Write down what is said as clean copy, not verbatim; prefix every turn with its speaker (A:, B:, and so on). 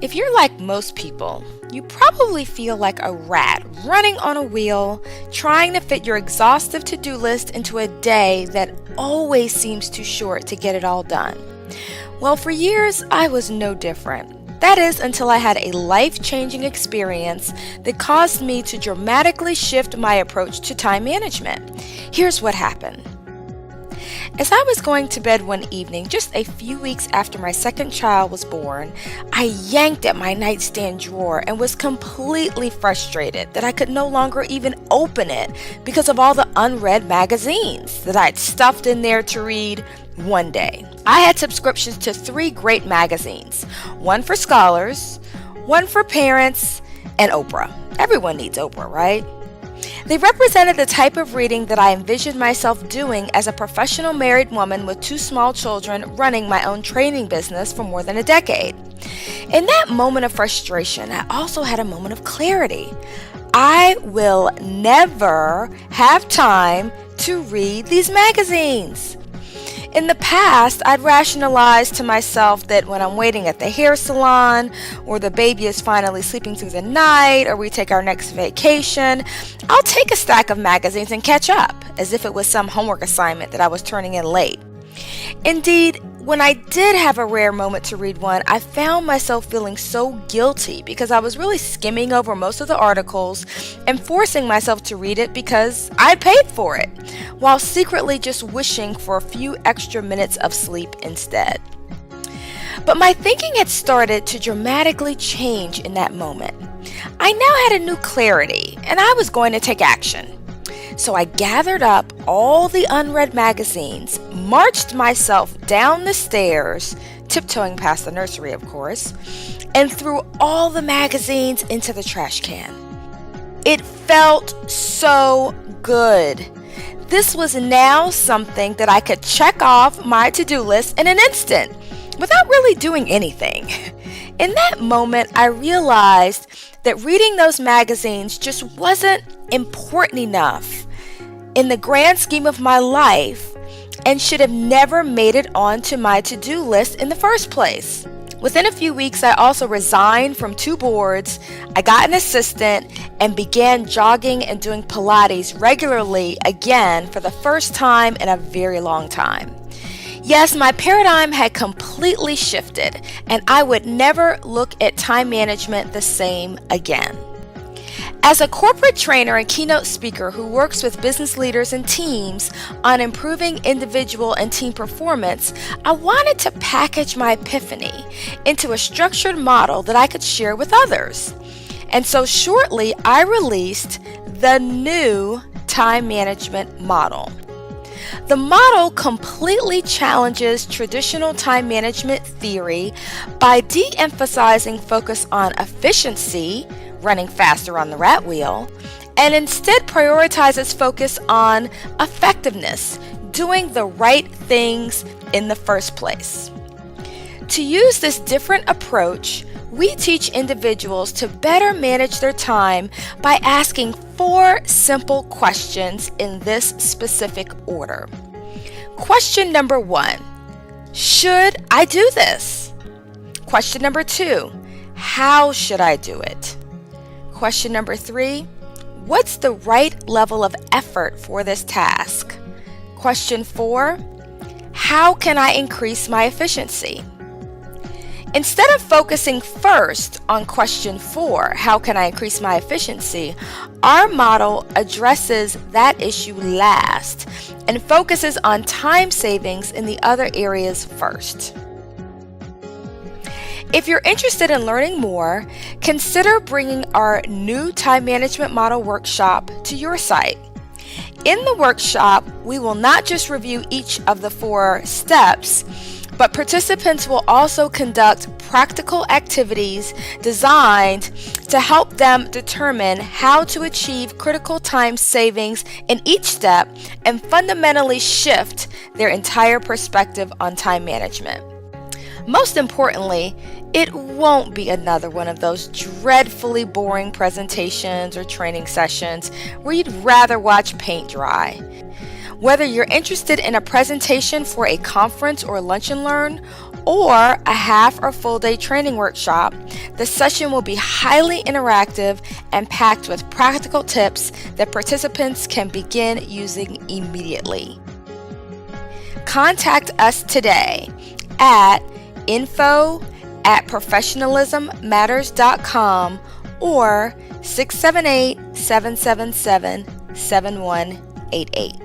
A: If you're like most people, you probably feel like a rat running on a wheel, trying to fit your exhaustive to-do list into a day that always seems too short to get it all done. Well, for years, I was no different. That is, until I had a life-changing experience that caused me to dramatically shift my approach to time management. Here's what happened. As I was going to bed one evening, just a few weeks after my second child was born, I yanked at my nightstand drawer and was completely frustrated that I could no longer even open it because of all the unread magazines that I'd stuffed in there to read one day. I had subscriptions to 3 great magazines, one for scholars, one for parents, and Oprah. Everyone needs Oprah, right? They represented the type of reading that I envisioned myself doing as a professional married woman with 2 small children running my own training business for more than a decade. In that moment of frustration, I also had a moment of clarity. I will never have time to read these magazines. In the past, I'd rationalized to myself that when I'm waiting at the hair salon, or the baby is finally sleeping through the night, or we take our next vacation, I'll take a stack of magazines and catch up, as if it was some homework assignment that I was turning in late. Indeed, when I did have a rare moment to read one, I found myself feeling so guilty because I was really skimming over most of the articles and forcing myself to read it because I paid for it, while secretly just wishing for a few extra minutes of sleep instead. But my thinking had started to dramatically change in that moment. I now had a new clarity, and I was going to take action. So I gathered up all the unread magazines, marched myself down the stairs, tiptoeing past the nursery, of course, and threw all the magazines into the trash can. It felt so good. This was now something that I could check off my to-do list in an instant, without really doing anything. In that moment, I realized that reading those magazines just wasn't important enough in the grand scheme of my life and should have never made it onto my to-do list in the first place. Within a few weeks, I also resigned from 2 boards, I got an assistant, and began jogging and doing Pilates regularly again for the first time in a very long time. Yes, my paradigm had completely shifted, and I would never look at time management the same again. As a corporate trainer and keynote speaker who works with business leaders and teams on improving individual and team performance, I wanted to package my epiphany into a structured model that I could share with others. And so shortly, I released the new time management model. The model completely challenges traditional time management theory by de-emphasizing focus on efficiency, running faster on the rat wheel, and instead prioritizes focus on effectiveness, doing the right things in the first place. To use this different approach, we teach individuals to better manage their time by asking 4 simple questions in this specific order. Question number 1, should I do this? Question number 2, how should I do it? Question number 3, what's the right level of effort for this task? Question 4, how can I increase my efficiency? Instead of focusing first on question 4, how can I increase my efficiency, our model addresses that issue last and focuses on time savings in the other areas first. If you're interested in learning more, consider bringing our new time management model workshop to your site. In the workshop, we will not just review each of the 4 steps, but participants will also conduct practical activities designed to help them determine how to achieve critical time savings in each step and fundamentally shift their entire perspective on time management. Most importantly, it won't be another one of those dreadfully boring presentations or training sessions where you'd rather watch paint dry. Whether you're interested in a presentation for a conference or lunch and learn, or a half or full day training workshop, the session will be highly interactive and packed with practical tips that participants can begin using immediately. Contact us today at info@professionalismmatters.com or 678-777-7188.